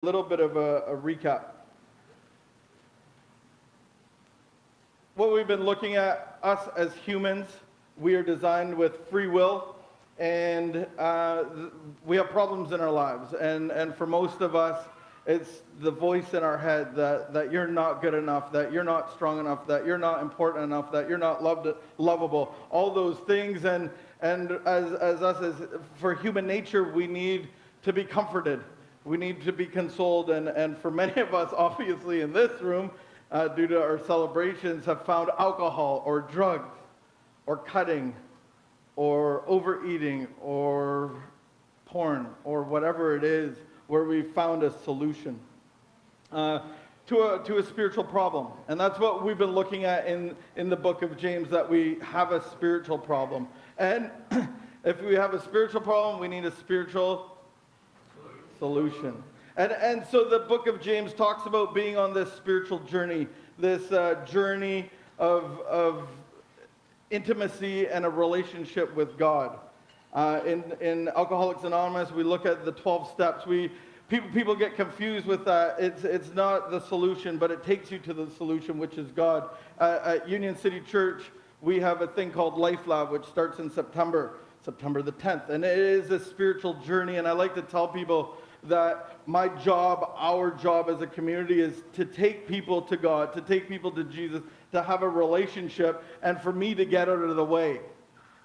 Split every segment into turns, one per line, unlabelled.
little bit of a recap. What we've been looking at, us as humans, we are designed with free will, and we have problems in our lives. And for most of us, it's the voice in our head that you're not good enough, that you're not strong enough, that you're not important enough, that you're not lovable, all those things. And for human nature, we need to be comforted. We need to be consoled, and for many of us, obviously in this room, due to our celebrations, have found alcohol or drugs or cutting or overeating or porn or whatever it is where we found a solution to a spiritual problem. And that's what we've been looking at in the book of James, that we have a spiritual problem. And if we have a spiritual problem, we need a spiritual solution. And so the book of James talks about being on this spiritual journey, this journey of intimacy and a relationship with God. In Alcoholics Anonymous, we look at the 12 steps. People get confused with that. It's not the solution, but it takes you to the solution, which is God. At Union City Church, we have a thing called Life Lab, which starts in September the 10th. And it is a spiritual journey, and I like to tell people that my job, our job as a community, is to take people to God, to take people to Jesus, to have a relationship, and for me to get out of the way.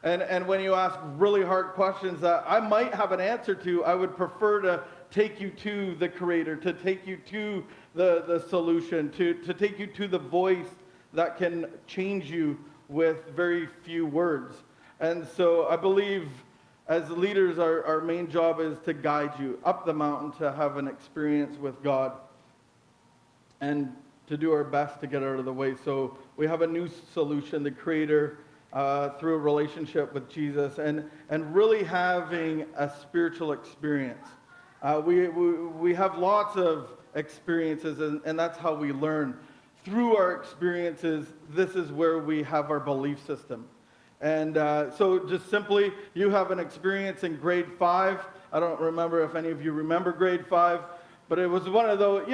And when you ask really hard questions that I might have an answer to, I would prefer to take you to the Creator, to take you to the solution, to take you to the voice that can change you with very few words. And so I believe as leaders, our main job is to guide you up the mountain to have an experience with God and to do our best to get out of the way. So we have a new solution, the Creator, through a relationship with Jesus, and really having a spiritual experience. We have lots of experiences, and that's how we learn. Through our experiences, this is where we have our belief system. And so just simply, you have an experience in grade 5. I don't remember if any of you remember grade 5, but it was one of those,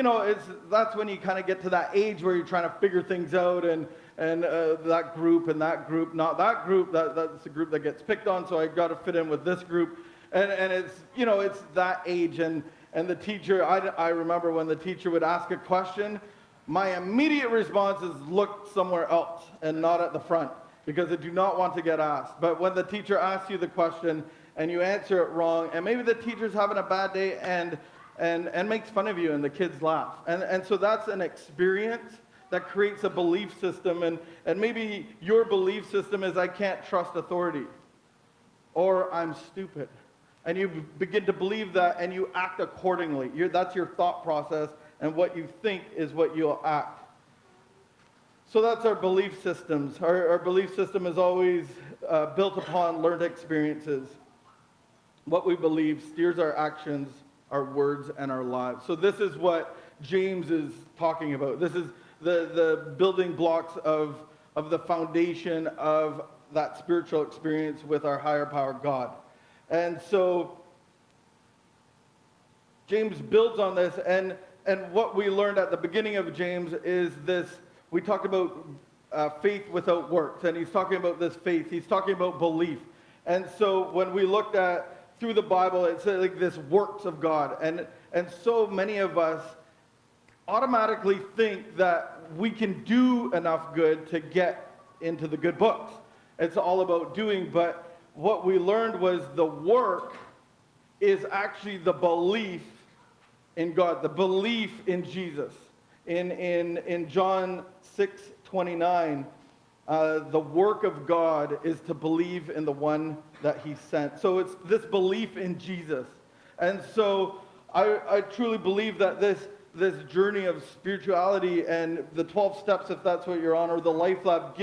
that's when you kind of get to that age where you're trying to figure things out, and that group and that group, not that group, that's the group that gets picked on, so I got to fit in with this group. And it's, it's that age, and the teacher, I remember when the teacher would ask a question, my immediate response is look somewhere else and not at the front, because I do not want to get asked. But when the teacher asks you the question and you answer it wrong, and maybe the teacher's having a bad day and makes fun of you and the kids laugh. And so that's an experience that creates a belief system. And maybe your belief system is I can't trust authority, or I'm stupid. And you begin to believe that and you act accordingly. That's your thought process, and what you think is what you'll act. So that's our belief systems. Our belief system is always built upon learned experiences. What we believe steers our actions, our words, and our lives. So this is what James is talking about. This is the building blocks of the foundation of that spiritual experience with our higher power, God. And so James builds on this, and what we learned at the beginning of James is this. We talked about faith without works, and he's talking about this faith. He's talking about belief. And so when we looked at through the Bible, it's like this works of God. And so many of us automatically think that we can do enough good to get into the good books. It's all about doing, but what we learned was the work is actually the belief in God, the belief in Jesus. In John 6:29, the work of God is to believe in the one that he sent. So it's this belief in Jesus. And so I truly believe that this journey of spirituality and the 12 steps, if that's what you're on, or the Life Lab,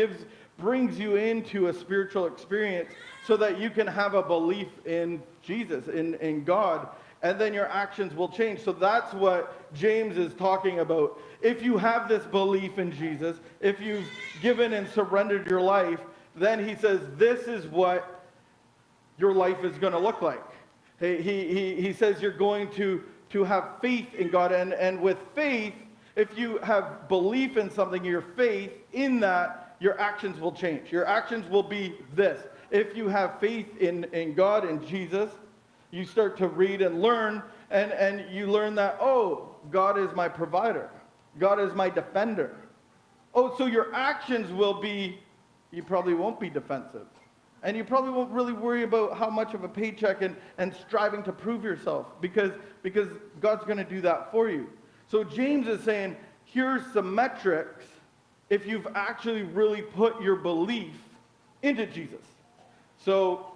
brings you into a spiritual experience so that you can have a belief in Jesus, in God, and then your actions will change. So that's what James is talking about. If you have this belief in Jesus, if you've given and surrendered your life, then he says this is what your life is going to look like. He says you're going to to have faith in God. And with faith, if you have belief in something, your faith in that, your actions will change. Your actions will be this. If you have faith in God, in Jesus, you start to read and learn, and you learn that, oh, God is my provider. God is my defender. Oh, so your actions will be, you probably won't be defensive. And you probably won't really worry about how much of a paycheck and striving to prove yourself, because God's going to do that for you. So James is saying, here's some metrics if you've actually really put your belief into Jesus. So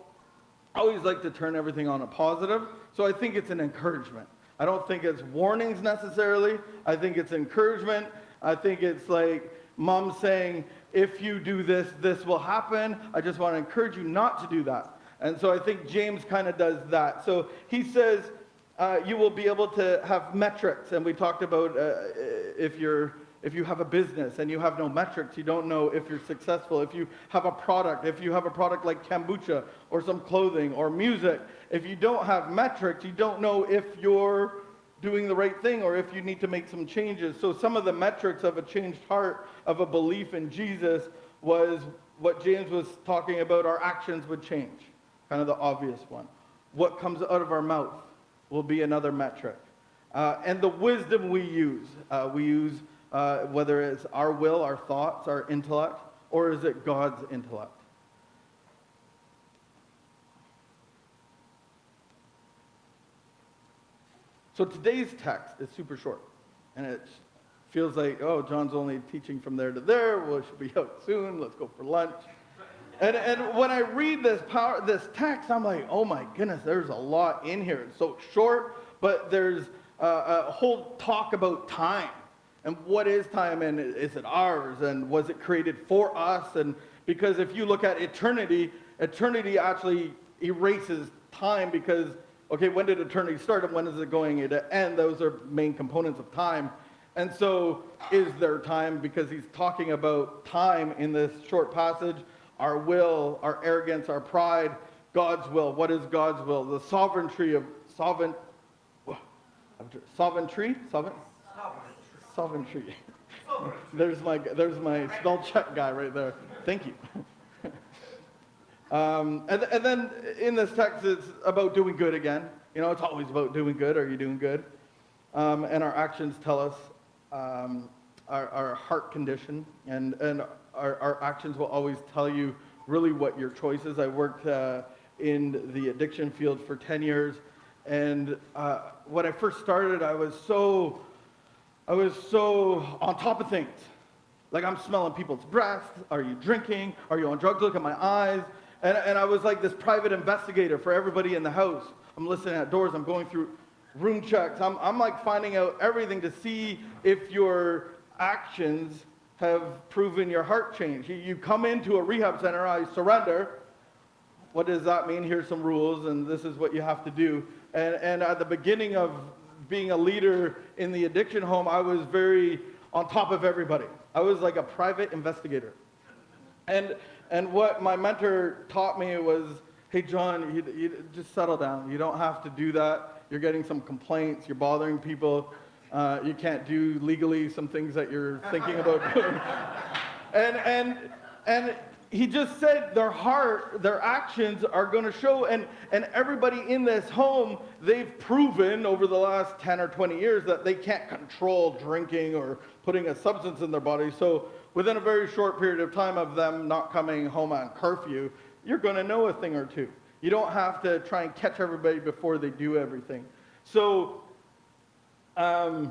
I always like to turn everything on a positive. So I think it's an encouragement. I don't think it's warnings necessarily. I think it's encouragement. I think it's like mom saying, if you do this, this will happen. I just want to encourage you not to do that. And so I think James kind of does that. So he says, you will be able to have metrics. And we talked about if you have a business and you have no metrics, you don't know if you're successful. If you have a product like kombucha or some clothing or music, if you don't have metrics, you don't know if you're doing the right thing or if you need to make some changes. So some of the metrics of a changed heart, of a belief in Jesus, was what James was talking about. Our actions would change, kind of the obvious one. What comes out of our mouth will be another metric. And the wisdom we use whether it's our will, our thoughts, our intellect, or is it God's intellect? So today's text is super short, and it feels like, oh, John's only teaching from there to there. Well, it should be out soon. Let's go for lunch. And when I read this text, I'm like, oh my goodness, there's a lot in here. It's so short, but there's a whole talk about time. And what is time, and is it ours, and was it created for us? And because if you look at eternity actually erases time, because, okay, when did eternity start and when is it going to end? Those are main components of time. And so is there time? Because he's talking about time in this short passage. Our will, our arrogance, our pride, God's will. What is God's will? The sovereignty. There's my spell check guy right there. Thank you. And then in this text, it's about doing good again. You know, it's always about doing good. Are you doing good? And our actions tell us our heart condition, and our actions will always tell you really what your choice is. I worked in the addiction field for 10 years, and when I first started, I was so on top of things. Like, I'm smelling people's breath. Are you drinking? Are you on drugs? Look at my eyes. And I was like this private investigator for everybody in the house. I'm listening at doors. I'm going through room checks. I'm like finding out everything to see if your actions have proven your heart change. You come into a rehab center, I surrender. What does that mean? Here's some rules, and this is what you have to do. And at the beginning of being a leader in the addiction home, I was very on top of everybody. I was like a private investigator. And what my mentor taught me was, hey, John, you just settle down. You don't have to do that. You're getting some complaints. You're bothering people. You can't do legally some things that you're thinking about doing. And he just said their heart, their actions are going to show. And everybody in this home, they've proven over the last 10 or 20 years that they can't control drinking or putting a substance in their body. So within a very short period of time of them not coming home on curfew, you're going to know a thing or two. You don't have to try and catch everybody before they do everything. So our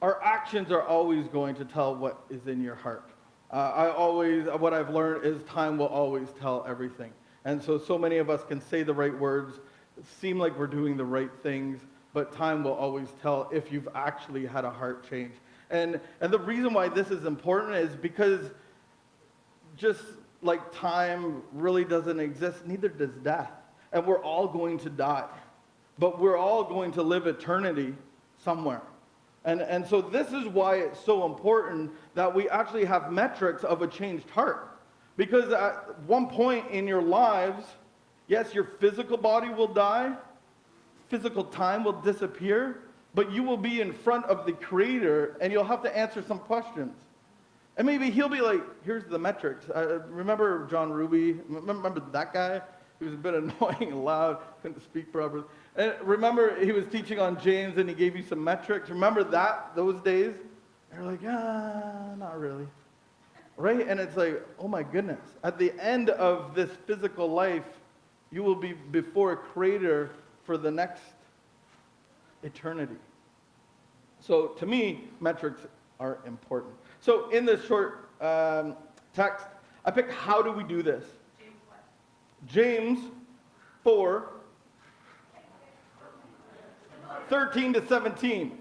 actions are always going to tell what is in your heart. What I've learned is time will always tell everything. And so many of us can say the right words, seem like we're doing the right things, but time will always tell if you've actually had a heart change. And the reason why this is important is because just like time really doesn't exist, neither does death. And we're all going to die. But we're all going to live eternity somewhere. And so this is why it's so important that we actually have metrics of a changed heart. Because at one point in your lives, yes, your physical body will die. physical time will disappear, but you will be in front of the Creator and you'll have to answer some questions. And maybe he'll be like, here's the metrics. Remember John Ruby? Remember that guy? He was a bit annoying and loud, couldn't speak properly. And remember he was teaching on James and he gave you some metrics? Remember those days? And you're like, not really. Right? And it's like, oh my goodness. At the end of this physical life, you will be before a Creator for the next eternity. So to me, metrics are important. So in this short text, I picked how do we do this? James 4, 13 to 17.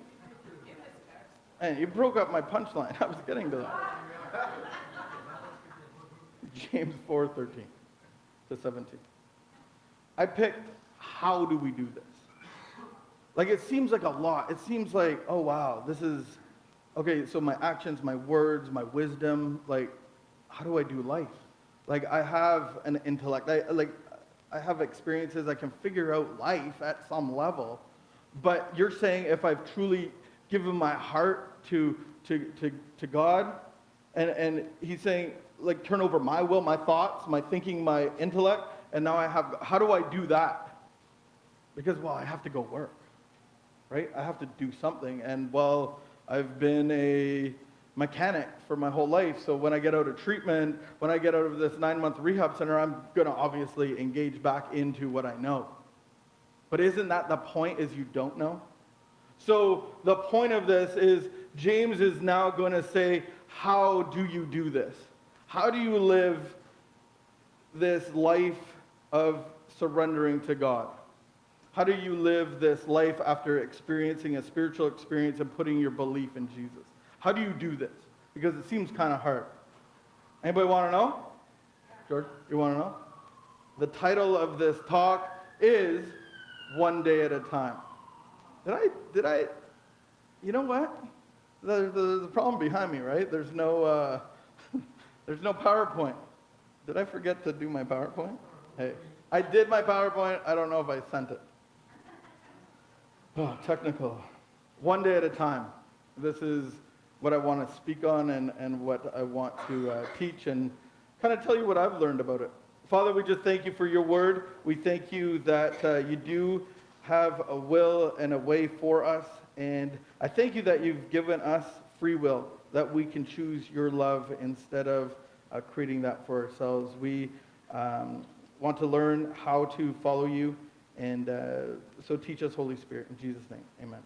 And you broke up my punchline. I was getting to that. James 4, 13 to 17. I picked how do we do this? Like it seems like a lot. It seems like, oh wow, this is, okay, so my actions, my words, my wisdom, like how do I do life? Like I have an intellect, I have experiences, I can figure out life at some level, but you're saying if I've truly given my heart to God, and he's saying, like, turn over my will, my thoughts, my thinking, my intellect, and now how do I do that? Because, well, I have to go work, right? I have to do something, and, well, I've been a mechanic for my whole life, so when I get out of treatment, when I get out of this 9-month rehab center, I'm going to obviously engage back into what I know. But isn't that the point, is you don't know? So the point of this is James is now going to say, how do you do this? How do you live this life of surrendering to God? How do you live this life after experiencing a spiritual experience and putting your belief in Jesus? How do you do this? Because it seems kind of hard. Anybody want to know? George, you want to know? The title of this talk is One Day at a Time. Did I, you know what? There's a problem behind me, right? There's no PowerPoint. Did I forget to do my PowerPoint? Hey, I did my PowerPoint. I don't know if I sent it. Oh, technical. One day at a time. This is what I want to speak on and what I want to teach and kind of tell you what I've learned about it. Father, we just thank you for your word. We thank you that you do have a will and a way for us. And I thank you that you've given us free will, that we can choose your love instead of creating that for ourselves. We want to learn how to follow you. And so teach us, Holy Spirit. In Jesus' name, amen.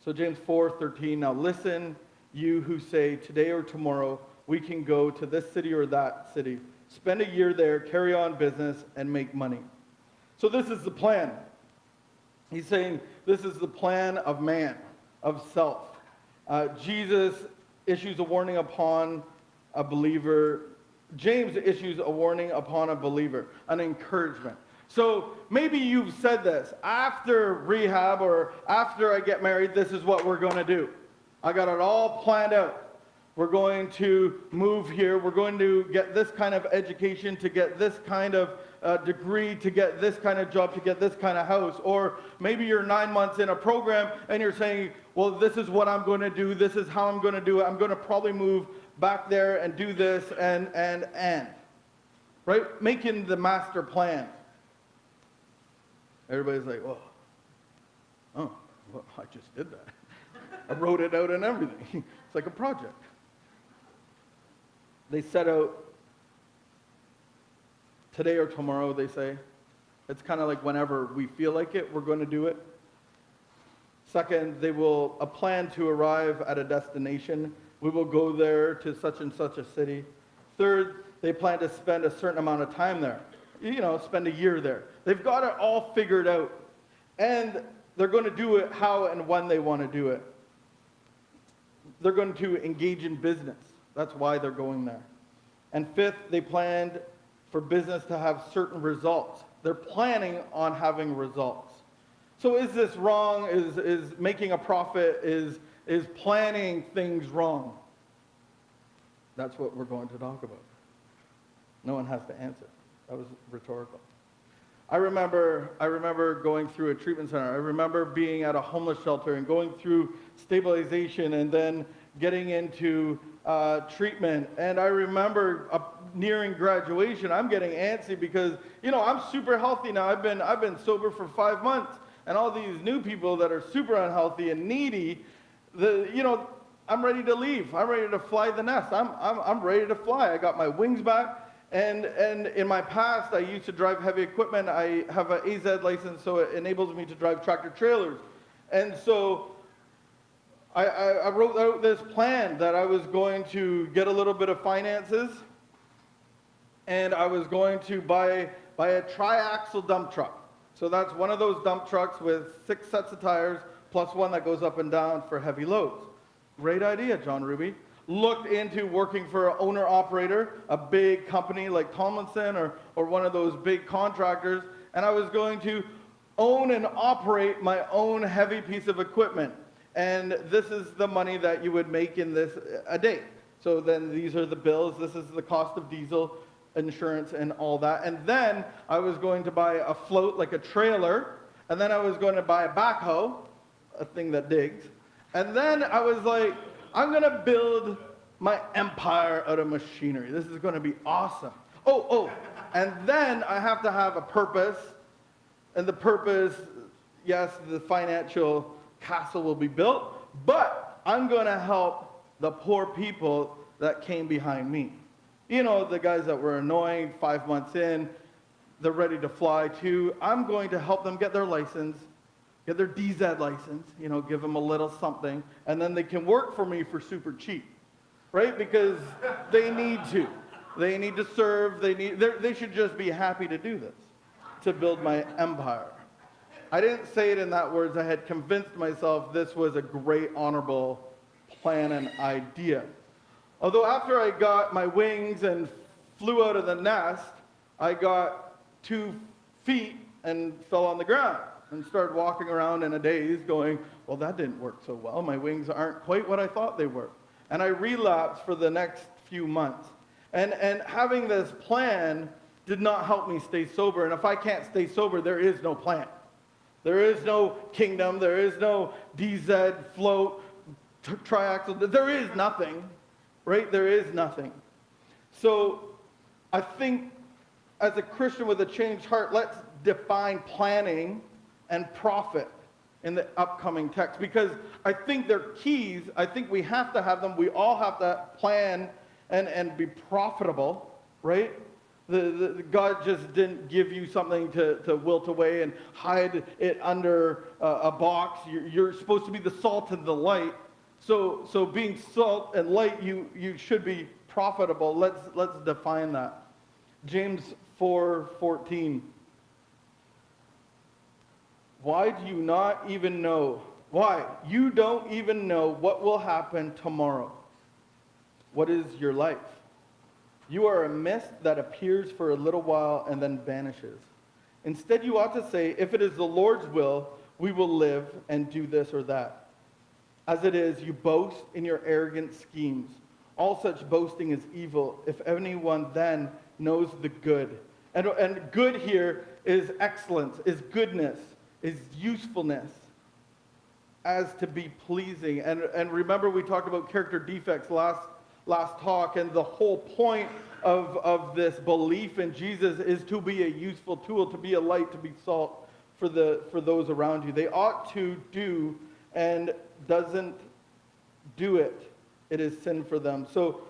So James 4:13, now listen, you who say today or tomorrow we can go to this city or that city, spend a year there, carry on business, and make money. So this is the plan. He's saying this is the plan of man, of self. Jesus issues a warning upon a believer. James issues a warning upon a believer, an encouragement. So maybe you've said this, after rehab or after I get married, this is what we're going to do. I got it all planned out. We're going to move here. We're going to get this kind of education, to get this kind of degree, to get this kind of job, to get this kind of house. Or maybe you're 9 months in a program and you're saying, well, this is what I'm going to do. This is how I'm going to do it. I'm going to probably move back there and do this and. Right? Making the master plan. Everybody's like, well, I just did that. I wrote it out and everything. It's like a project. They set out today or tomorrow, they say. It's kind of like whenever we feel like it, we're going to do it. Second, they will a plan to arrive at a destination. We will go there to such and such a city. Third, they plan to spend a certain amount of time there. Spend a year there. They've got it all figured out. And they're going to do it how and when they want to do it. They're going to engage in business. That's why they're going there. And fifth, they planned for business to have certain results. They're planning on having results. So is this wrong? Is making a profit, is planning things wrong? That's what we're going to talk about. No one has to answer. That was rhetorical. I remember going through a treatment center. I remember being at a homeless shelter and going through stabilization and then getting into treatment. And I remember nearing graduation, I'm getting antsy because, I'm super healthy now. I've been sober for 5 months, and all these new people that are super unhealthy and needy, I'm ready to leave. I'm ready to fly the nest. I'm ready to fly. I got my wings back. And in my past, I used to drive heavy equipment. I have an AZ license, so it enables me to drive tractor trailers. And so I wrote out this plan that I was going to get a little bit of finances, and I was going to buy a triaxle dump truck. So that's one of those dump trucks with 6 sets of tires, plus one that goes up and down for heavy loads. Great idea, John Ruby. Looked into working for an owner-operator, a big company like Tomlinson or one of those big contractors, and I was going to own and operate my own heavy piece of equipment. And this is the money that you would make in this a day. So then these are the bills. This is the cost of diesel, insurance, and all that. And then I was going to buy a float, like a trailer, and then I was going to buy a backhoe, a thing that digs. And then I was like, I'm going to build my empire out of machinery. This is going to be awesome. And then I have to have a purpose. And the purpose, yes, the financial castle will be built, but I'm going to help the poor people that came behind me. The guys that were annoying 5 months in, they're ready to fly too. I'm going to help them get their license, get their DZ license, give them a little something, and then they can work for me for super cheap, right? Because they need to. They need to serve. They should just be happy to do this, to build my empire. I didn't say it in that words. I had convinced myself this was a great, honorable plan and idea. Although after I got my wings and flew out of the nest, I got 2 feet and fell on the ground. And started walking around in a daze going, well, that didn't work so well. My wings aren't quite what I thought they were. And I relapsed for the next few months. And having this plan did not help me stay sober. And if I can't stay sober, there is no plan. There is no kingdom. There is no DZ, float, triaxle. There is nothing, right? There is nothing. So I think as a Christian with a changed heart, let's define planning and profit in the upcoming text, because I think they're keys. I think we have to have them. We all have to plan and be profitable, right? The God just didn't give you something to wilt away and hide it under a box. You're supposed to be the salt and the light. So being salt and light, you should be profitable. Let's define that. James 4:14. Why do you not even know? Why? You don't even know what will happen tomorrow. What is your life? You are a mist that appears for a little while and then vanishes. Instead, you ought to say, if it is the Lord's will, we will live and do this or that. As it is, you boast in your arrogant schemes. All such boasting is evil. If anyone then knows the good. And good here is excellence, is goodness, is usefulness, as to be pleasing. And remember, we talked about character defects last talk, and the whole point of this belief in Jesus is to be a useful tool, to be a light, to be salt for those around you. They ought to do, and doesn't do it, it is sin for them. So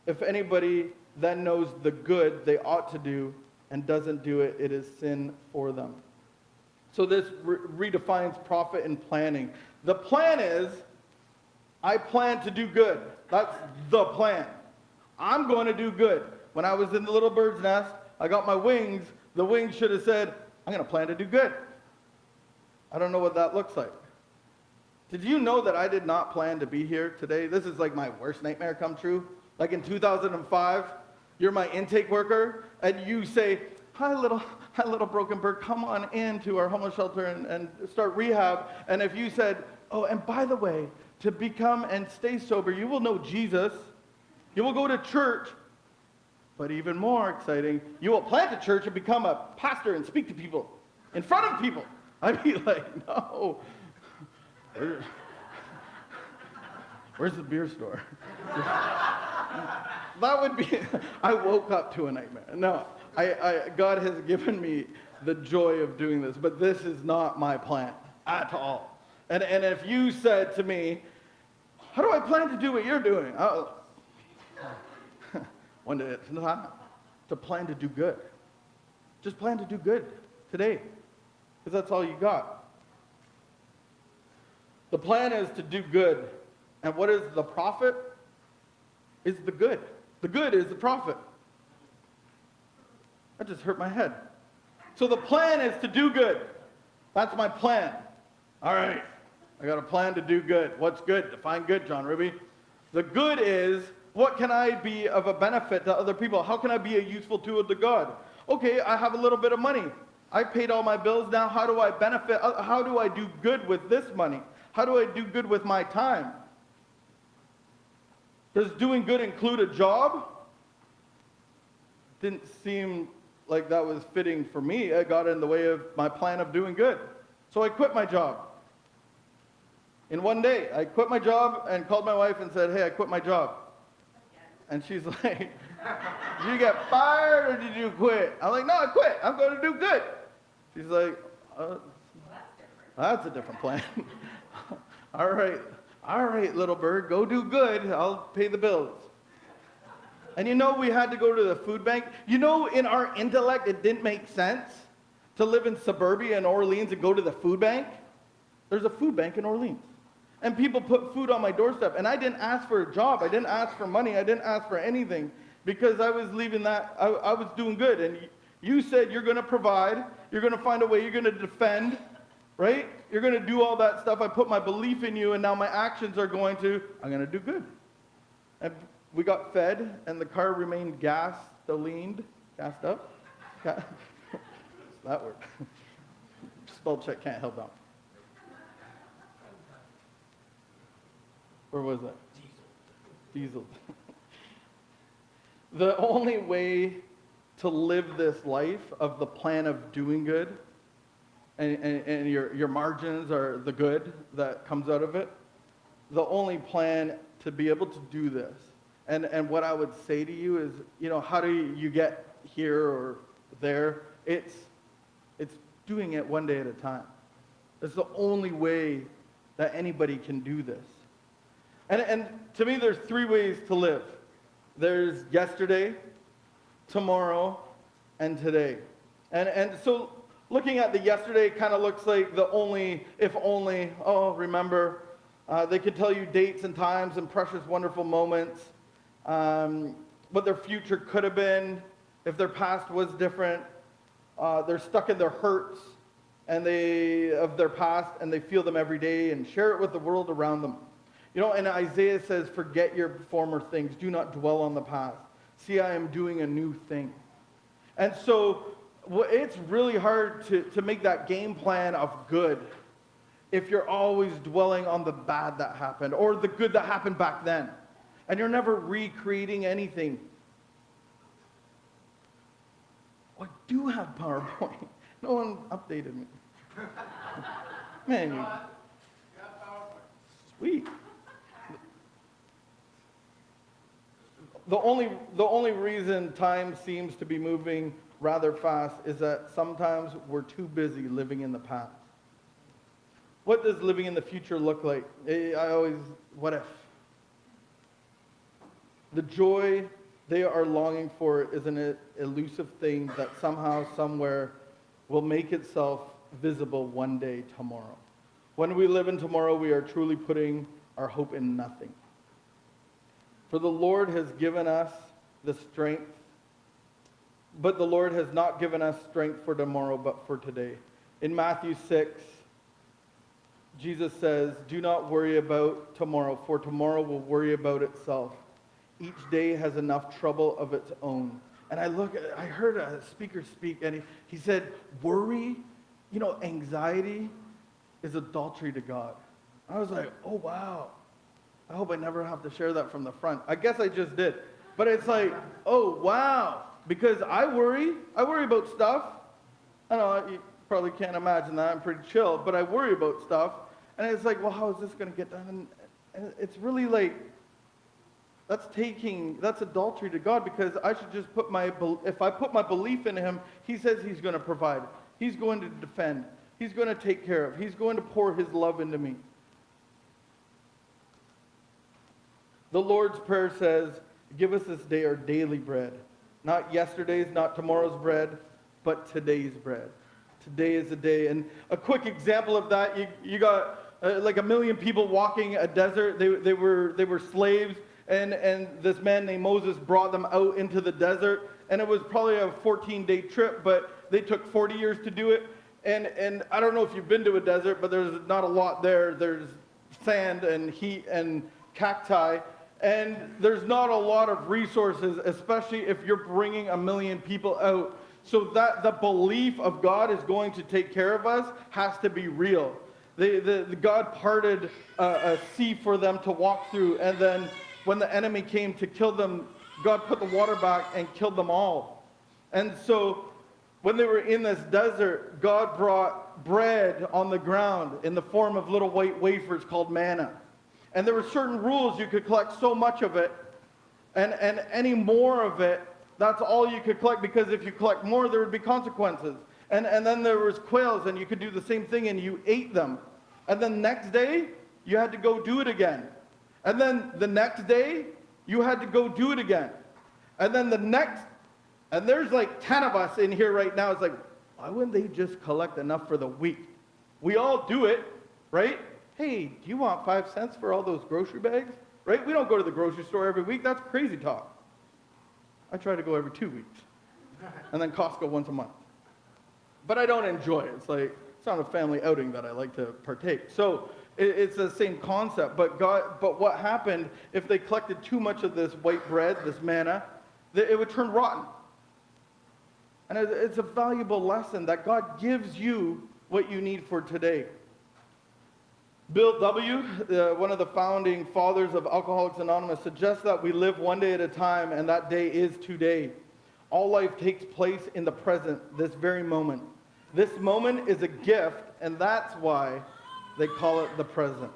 if anybody then knows the good they ought to do and doesn't do it, it is sin for them. So this redefines profit and planning. The plan is, I plan to do good. That's the plan. I'm going to do good. When I was in the little bird's nest, I got my wings. The wings should have said, I'm going to plan to do good. I don't know what that looks like. Did you know that I did not plan to be here today? This is like my worst nightmare come true. Like in 2005, you're my intake worker, and you say, hi little broken bird, come on in to our homeless shelter and start rehab. And if you said, oh, and by the way, to become and stay sober, you will know Jesus. You will go to church. But even more exciting, you will plant a church and become a pastor and speak to people in front of people. I'd be like, no. Where's the beer store? That would be, I woke up to a nightmare. No, God has given me the joy of doing this, but this is not my plan at all. And if you said to me, how do I plan to do what you're doing? One day at a time, to plan to do good. Just plan to do good today, because that's all you got. The plan is to do good. And what is the profit? Is the good. The good is the profit. That just hurt my head. So the plan is to do good. That's my plan. All right. I got a plan to do good. What's good? Define good, John Ruby. The good is, what can I be of a benefit to other people? How can I be a useful tool to God? Okay, I have a little bit of money. I paid all my bills. Now how do I benefit? How do I do good with this money? How do I do good with my time? Does doing good include a job? Didn't seem like that was fitting for me. It got in the way of my plan of doing good. So I quit my job. In one day, I quit my job and called my wife and said, hey, I quit my job. And she's like, did you get fired or did you quit? I'm like, no, I quit. I'm going to do good. She's like, that's a different plan. All right, little bird, go do good. I'll pay the bills. And we had to go to the food bank. In our intellect, it didn't make sense to live in suburbia in Orleans and go to the food bank. There's a food bank in Orleans. And people put food on my doorstep. And I didn't ask for a job. I didn't ask for money. I didn't ask for anything because I was leaving that. I was doing good. And you said you're going to provide. You're going to find a way. You're going to defend. Right? You're going to do all that stuff. I put my belief in you, and now my actions are I'm going to do good. And we got fed, and the car remained gassed up. That word. Spell check can't help out. Where was that? Diesel. The only way to live this life of the plan of doing good, and your margins are the good that comes out of it. The only plan to be able to do this, and what I would say to you is, how do you get here or there? It's doing it one day at a time. It's the only way that anybody can do this. And to me, there's three ways to live. There's yesterday, tomorrow, and today. And so looking at the yesterday kind of looks like the only, if only, remember. They could tell you dates and times and precious, wonderful moments. What their future could have been if their past was different. They're stuck in their hurts of their past, and they feel them every day and share it with the world around them. And Isaiah says, forget your former things. Do not dwell on the past. See, I am doing a new thing. And so it's really hard to make that game plan of good if you're always dwelling on the bad that happened or the good that happened back then. And you're never recreating anything. I do have PowerPoint. No one updated me. Man, sweet. The only reason time seems to be moving rather fast is that sometimes we're too busy living in the past. What does living in the future look like? What if? The joy they are longing for is an elusive thing that somehow, somewhere will make itself visible one day tomorrow. When we live in tomorrow, we are truly putting our hope in nothing. For the Lord has given us the strength, but the Lord has not given us strength for tomorrow, but for today. In Matthew 6, Jesus says, do not worry about tomorrow, for tomorrow will worry about itself. Each day has enough trouble of its own. And I heard a speaker speak, and he said, worry, anxiety is adultery to God. I was like, oh, wow. I hope I never have to share that from the front. I guess I just did. But it's like, oh, wow. Because I worry about stuff. I know, you probably can't imagine that. I'm pretty chill, but I worry about stuff. And it's like, well, how is this going to get done? And it's really like, that's adultery to God, because I should just if I put my belief in him, he says he's going to provide. He's going to defend. He's going to take care of. He's going to pour his love into me. The Lord's Prayer says, give us this day our daily bread. Not yesterday's, not tomorrow's bread, but today's bread. Today is the day. And a quick example of that, you got like 1 million people walking a desert. They were slaves, and this man named Moses brought them out into the desert. And it was probably a 14-day trip, but they took 40 years to do it. And I don't know if you've been to a desert, but there's not a lot there. There's sand and heat and cacti. And there's not a lot of resources, especially if you're bringing 1 million people out. So that the belief of God is going to take care of us has to be real. The God parted a sea for them to walk through, and then when the enemy came to kill them, God put the water back and killed them all. And so when they were in this desert, God brought bread on the ground in the form of little white wafers called manna. And there were certain rules. You could collect so much of it, and any more of it, that's all you could collect, because if you collect more, there would be consequences. And then there was quails, and you could do the same thing, and you ate them. And then next day, you had to go do it again. And then the next day, you had to go do it again. And then and there's like 10 of us in here right now. It's like, why wouldn't they just collect enough for the week? We all do it, right? Hey, do you want 5 cents for all those grocery bags? Right? We don't go to the grocery store every week. That's crazy talk. I try to go every 2 weeks. And then Costco once a month. But I don't enjoy it. It's not a family outing that I like to partake. So it's the same concept. But what happened if they collected too much of this white bread, this manna, it would turn rotten. And it's a valuable lesson that God gives you what you need for today. Bill W., one of the founding fathers of Alcoholics Anonymous, suggests that we live one day at a time, and that day is today. All life takes place in the present, this very moment. This moment is a gift, and that's why they call it the present.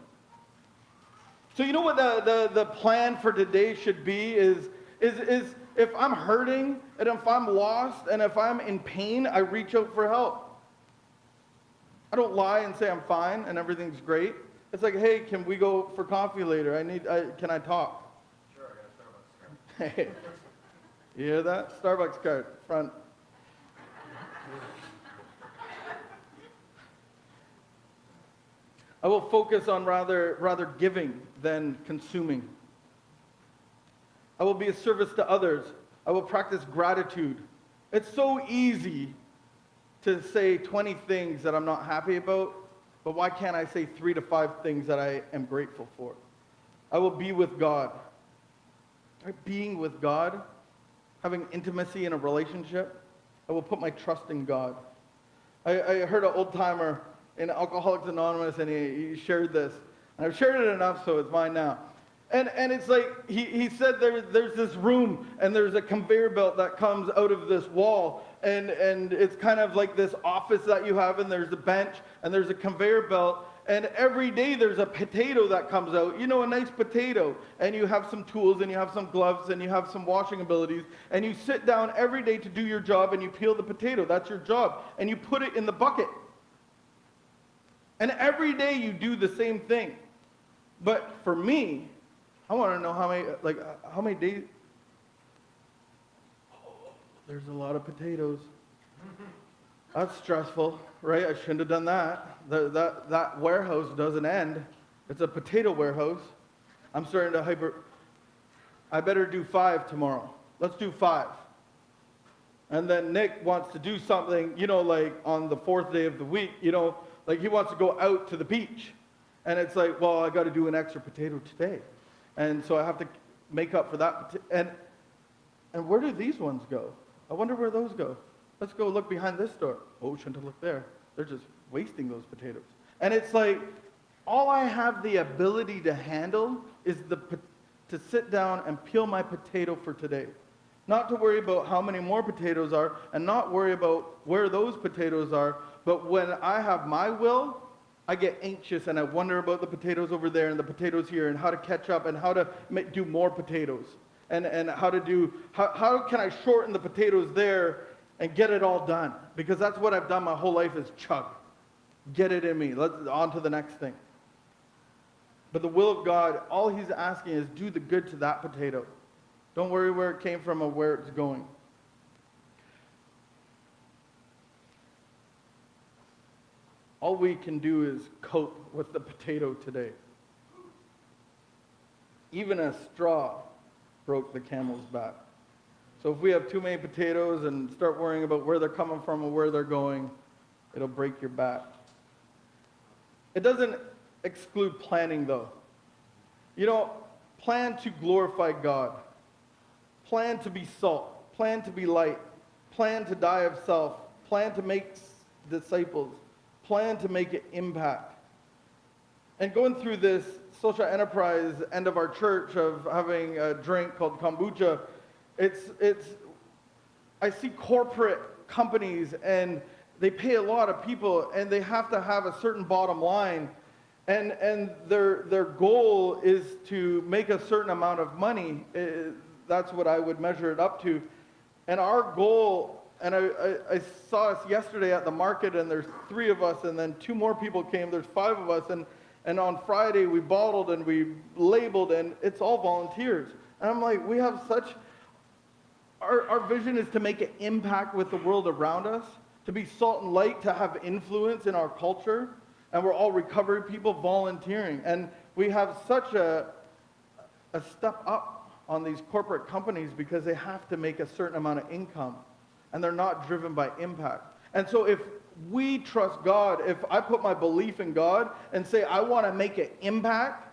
So you know what the plan for today should be is if I'm hurting, and if I'm lost, and if I'm in pain, I reach out for help. I don't lie and say I'm fine and everything's great. It's like, hey, can we go for coffee later? Can I talk?
Sure, I got a Starbucks card.
Hey, you hear that? Starbucks card, front. I will focus on rather giving than consuming. I will be a service to others. I will practice gratitude. It's so easy to say 20 things that I'm not happy about, but why can't I say 3 to 5 things that I am grateful for? I will be with God. Right? Being with God, having intimacy in a relationship, I will put my trust in God. I heard an old-timer in Alcoholics Anonymous, and he shared this. And I've shared it enough, so it's mine now. And it's like, he said there's this room, and there's a conveyor belt that comes out of this wall, and it's kind of like this office that you have, and there's a bench, and there's a conveyor belt, and every day there's a potato that comes out, a nice potato, and you have some tools, and you have some gloves, and you have some washing abilities, and you sit down every day to do your job, and you peel the potato. That's your job, and you put it in the bucket. And every day you do the same thing. But for me, I want to know how many days. Oh, there's a lot of potatoes. That's stressful, right? I shouldn't have done that. That warehouse doesn't end. It's a potato warehouse. I'm starting to I better do 5 tomorrow. Let's do 5. And then Nick wants to do something, like on the 4th day of the week, like he wants to go out to the beach. And it's like, well, I got to do an extra potato today. And so I have to make up for that. And where do these ones go? I wonder where those go. Let's go look behind this door. Oh, shouldn't have looked there. They're just wasting those potatoes. And it's like, all I have the ability to handle is to sit down and peel my potato for today. Not to worry about how many more potatoes are, and not worry about where those potatoes are, but when I have my will, I get anxious and I wonder about the potatoes over there and the potatoes here and how to catch up and how to do more potatoes. And how can I shorten the potatoes there and get it all done? Because that's what I've done my whole life, is chug. Get it in me. Let's on to the next thing. But the will of God, all he's asking is do the good to that potato. Don't worry where it came from or where it's going. All we can do is cope with the potato today. Even a straw broke the camel's back. So if we have too many potatoes and start worrying about where they're coming from or where they're going, it'll break your back. It doesn't exclude planning, though. You know, plan to glorify God. Plan to be salt. Plan to be light. Plan to die of self. Plan to make disciples. Plan to make an impact. And going through this social enterprise end of our church of having a drink called kombucha, I see corporate companies and they pay a lot of people and they have to have a certain bottom line, and their goal is to make a certain amount of money. That's what I would measure it up to. And our goal, and I saw us yesterday at the market, and there's 3 of us, and then 2 more people came. There's 5 of us, and on Friday we bottled and we labeled, and it's all volunteers. And I'm like, we have such, our vision is to make an impact with the world around us, to be salt and light, to have influence in our culture, and we're all recovery people volunteering. And we have such a step up on these corporate companies because they have to make a certain amount of income, and they're not driven by impact. And so if we trust God, if I put my belief in God and say I want to make an impact,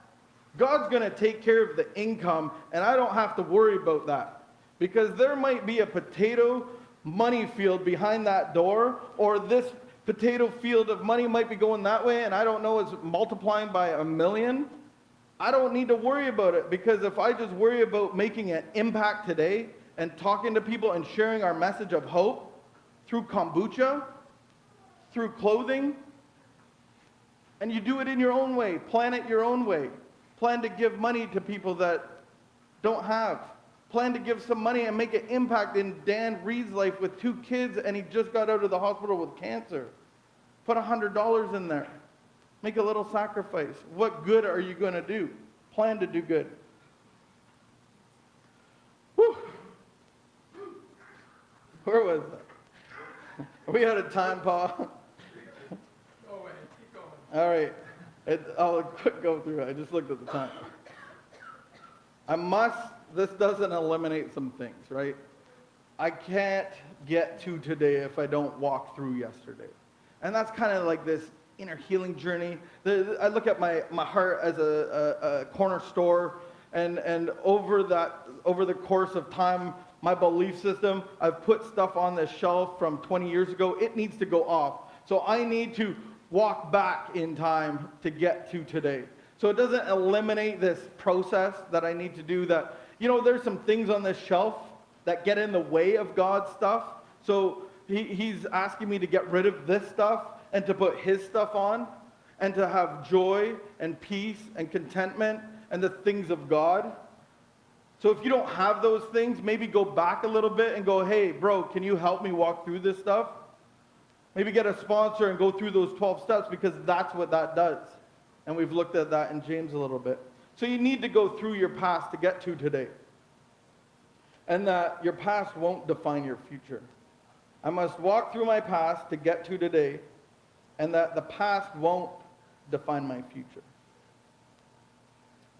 God's going to take care of the income, and I don't have to worry about that. Because there might be a potato money field behind that door, or this potato field of money might be going that way, and I don't know, it's multiplying by 1,000,000. I don't need to worry about it, because if I just worry about making an impact today and talking to people and sharing our message of hope through kombucha, through clothing, and you do it in your own way, plan it your own way. Plan to give money to people that don't have. Plan to give some money and make an impact in Dan Reed's life with 2 kids, and he just got out of the hospital with cancer. Put $100 in there. Make a little sacrifice. What good are you going to do? Plan to do good. Whew. Where was that? Are we out of time, Paul?
Go away. Keep going.
All right. I'll quick go through it. I just looked at the time. This doesn't eliminate some things, right? I can't get to today if I don't walk through yesterday. And that's kind of like this inner healing journey. I look at my heart as a corner store, and over the course of time, my belief system, I've put stuff on this shelf from 20 years ago. It needs to go off. So I need to walk back in time to get to today. So it doesn't eliminate this process that I need to do. That, you know, there's some things on this shelf that get in the way of God's stuff. So he's asking me to get rid of this stuff and to put his stuff on, and to have joy and peace and contentment and the things of God. So if you don't have those things, maybe go back a little bit and go, hey, bro, can you help me walk through this stuff? Maybe get a sponsor and go through those 12 steps, because that's what that does. And we've looked at that in James a little bit. So you need to go through your past to get to today. And that your past won't define your future. I must walk through my past to get to today, and that the past won't define my future.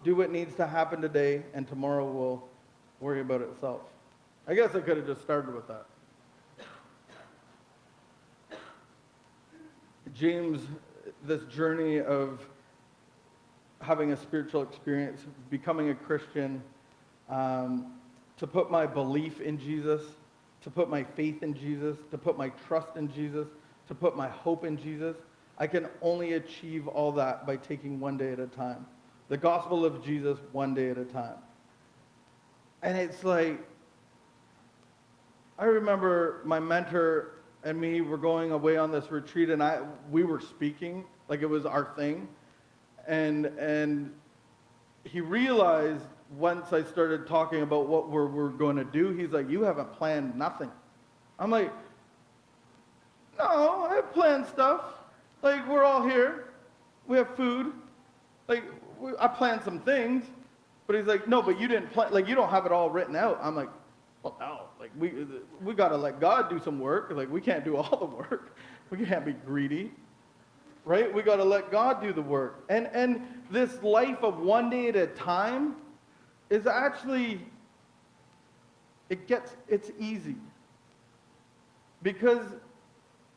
Do what needs to happen today, and tomorrow will worry about itself. I guess I could have just started with that. James, this journey of having a spiritual experience, becoming a Christian, to put my belief in Jesus, to put my faith in Jesus, to put my trust in Jesus, to put my hope in Jesus, I can only achieve all that by taking one day at a time. The gospel of Jesus one day at a time. And it's like, I remember my mentor and me were going away on this retreat, and we were speaking like it was our thing. And he realized once I started talking about what we're going to do, he's like, you haven't planned nothing. I'm like, no, I have planned stuff. Like, we're all here. We have food. Like, I planned some things. But he's like, no, but you didn't plan, like, you don't have it all written out. I'm like, well, no. Like, we got to let God do some work. Like, we can't do all the work. We can't be greedy. Right? We got to let God do the work. And this life of one day at a time is actually, it's easy. Because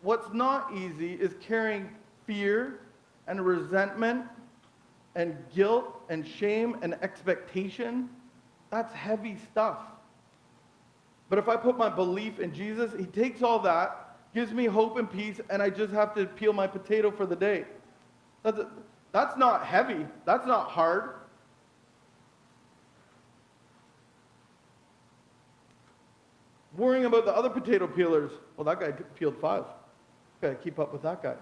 what's not easy is carrying fear and resentment and guilt and shame and expectation. That's heavy stuff. But if I put my belief in Jesus, he takes all that, gives me hope and peace, and I just have to peel my potato for the day. That's not heavy. That's not hard. Worrying about the other potato peelers. Well, that guy peeled 5. Gotta keep up with that guy.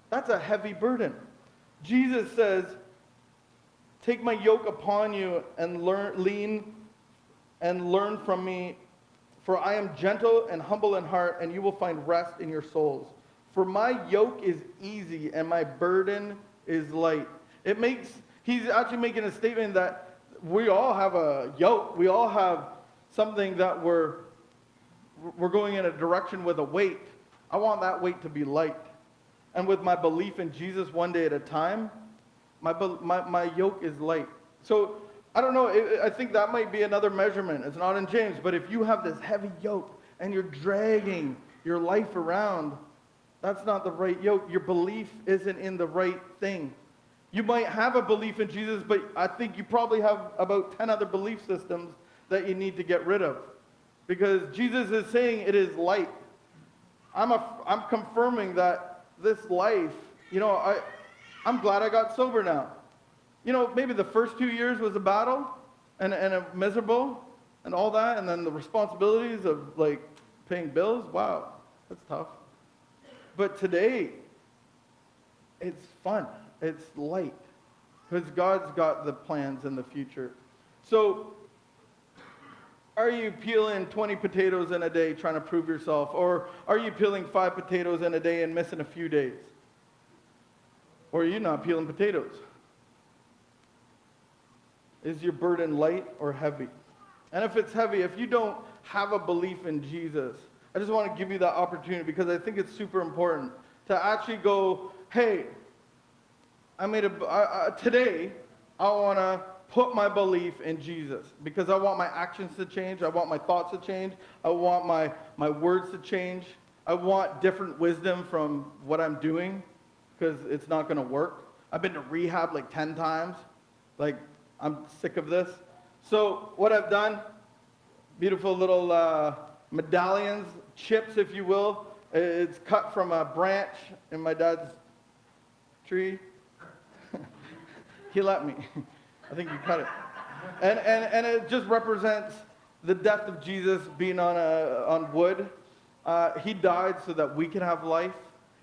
That's a heavy burden. Jesus says, take my yoke upon you and lean from me, for I am gentle and humble in heart, and you will find rest in your souls. For my yoke is easy and my burden is light. He's actually making a statement that we all have a yoke. We all have something that we're going in a direction with a weight. I want that weight to be light. And with my belief in Jesus one day at a time, my yoke is light. So, I don't know, I think that might be another measurement. It's not in James, but if you have this heavy yoke and you're dragging your life around, that's not the right yoke. Your belief isn't in the right thing. You might have a belief in Jesus, but I think you probably have about 10 other belief systems that you need to get rid of. Because Jesus is saying it is light. I'm confirming that this life, I'm glad I got sober now. Maybe the first 2 years was a battle and a miserable and all that, and then the responsibilities of like paying bills. Wow, that's tough. But today, it's fun. It's light because God's got the plans in the future. So, are you peeling 20 potatoes in a day trying to prove yourself? Or are you peeling 5 potatoes in a day and missing a few days? Or are you not peeling potatoes? Is your burden light or heavy? And if it's heavy, if you don't have a belief in Jesus, I just want to give you that opportunity because I think it's super important to actually go, hey, today I want to put my belief in Jesus because I want my actions to change. I want my thoughts to change. I want my words to change. I want different wisdom from what I'm doing because it's not going to work. I've been to rehab like 10 times. Like, I'm sick of this. So what I've done, beautiful little medallions, chips, if you will. It's cut from a branch in my dad's tree. He let me. I think you cut it. And it just represents the death of Jesus being on wood. He died so that we can have life.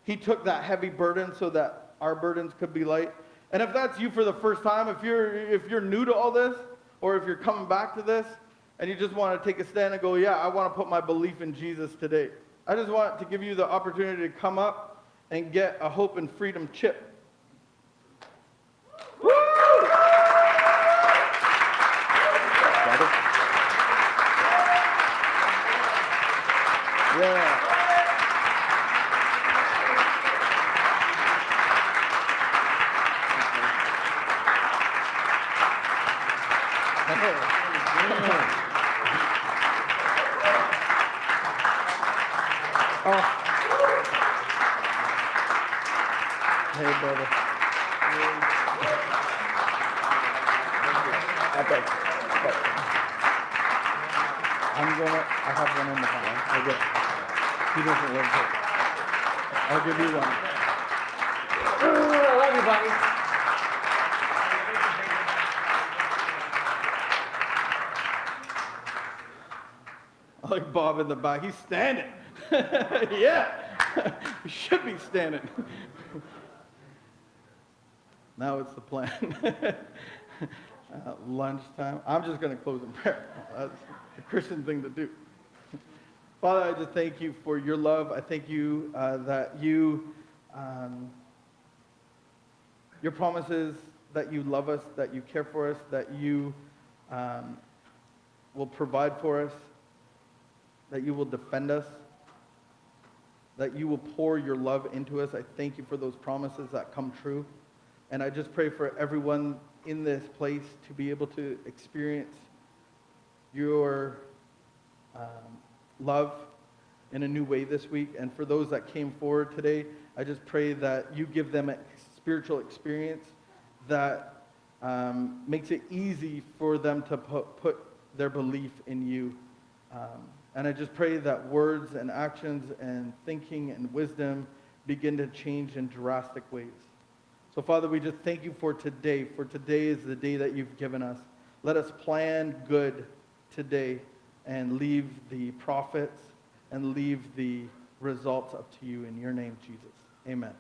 He took that heavy burden so that our burdens could be light. And if that's you for the first time, if you're new to all this, or if you're coming back to this, and you just want to take a stand and go, yeah, I want to put my belief in Jesus today. I just want to give you the opportunity to come up and get a Hope and Freedom chip. Woo! Yeah. Oh. Hey, brother. Okay. I have one in the car. I get. He doesn't live here. I'll give you one.
I love you, buddy.
like Bob in the back. He's standing. Yeah. We should be standing. Now it's the plan. Lunchtime. I'm just going to close in prayer. That's the Christian thing to do. Father, I just thank you for your love. I thank you that you, your promises that you love us, that you care for us, that you will provide for us, that you will defend us, that you will pour your love into us. I thank you for those promises that come true. And I just pray for everyone in this place to be able to experience your love in a new way this week. And for those that came forward today, I just pray that you give them a spiritual experience that makes it easy for them to put their belief in you. And I just pray that words and actions and thinking and wisdom begin to change in drastic ways. So, Father, we just thank you for today. For today is the day that you've given us. Let us plan good today and leave the profits and leave the results up to you in your name, Jesus. Amen.